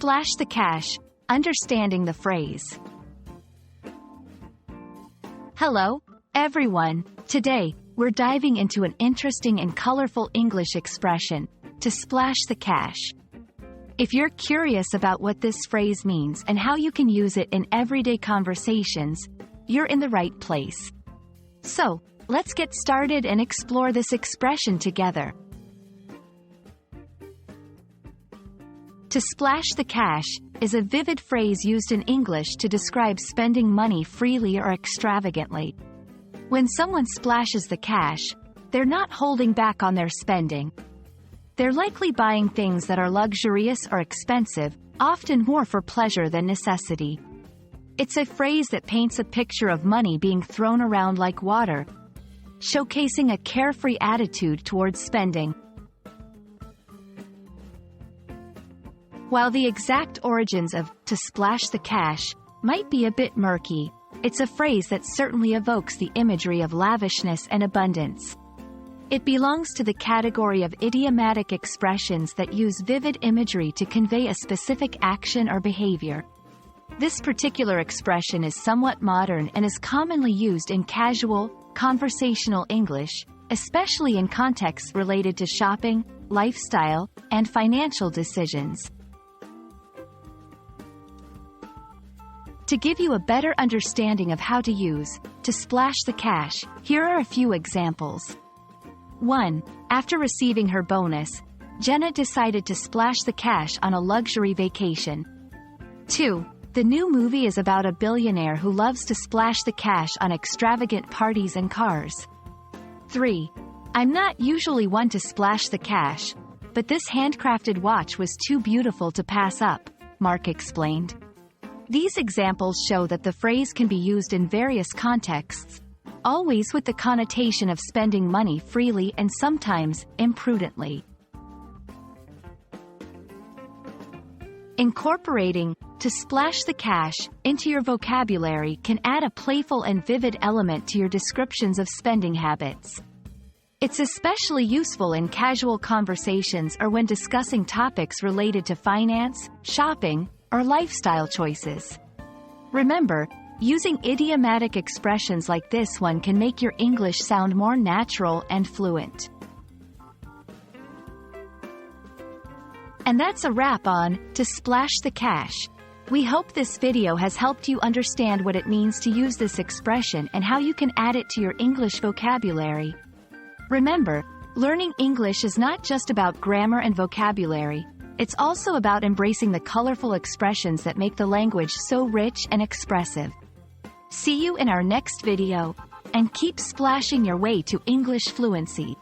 splash the cash, understanding the phrase. Hello, everyone. Today, we're diving into an interesting and colorful English expression, to splash the cash. If you're curious about what this phrase means and how you can use it in everyday conversations, you're in the right place. So, let's get started and explore this expression together. To splash the cash is a vivid phrase used in English to describe spending money freely or extravagantly. When someone splashes the cash, they're not holding back on their spending. They're likely buying things that are luxurious or expensive, often more for pleasure than necessity. It's a phrase that paints a picture of money being thrown around like water, showcasing a carefree attitude towards spending. While the exact origins of "to splash the cash" might be a bit murky, it's a phrase that certainly evokes the imagery of lavishness and abundance. It belongs to the category of idiomatic expressions that use vivid imagery to convey a specific action or behavior. This particular expression is somewhat modern and is commonly used in casual, conversational English, especially in contexts related to shopping, lifestyle, and financial decisions. To give you a better understanding of how to use "to splash the cash," here are a few examples. 1. After receiving her bonus, Jenna decided to splash the cash on a luxury vacation. 2. The new movie is about a billionaire who loves to splash the cash on extravagant parties and cars. 3. I'm not usually one to splash the cash, but this handcrafted watch was too beautiful to pass up, Mark explained. These examples show that the phrase can be used in various contexts, always with the connotation of spending money freely and sometimes imprudently. Incorporating "to splash the cash" into your vocabulary can add a playful and vivid element to your descriptions of spending habits. It's especially useful in casual conversations or when discussing topics related to finance, shopping, or lifestyle choices. Remember, using idiomatic expressions like this one can make your English sound more natural and fluent. And that's a wrap on "to splash the cash." We hope this video has helped you understand what it means to use this expression and how you can add it to your English vocabulary. Remember, learning English is not just about grammar and vocabulary. It's also about embracing the colorful expressions that make the language so rich and expressive. See you in our next video, and keep splashing your way to English fluency.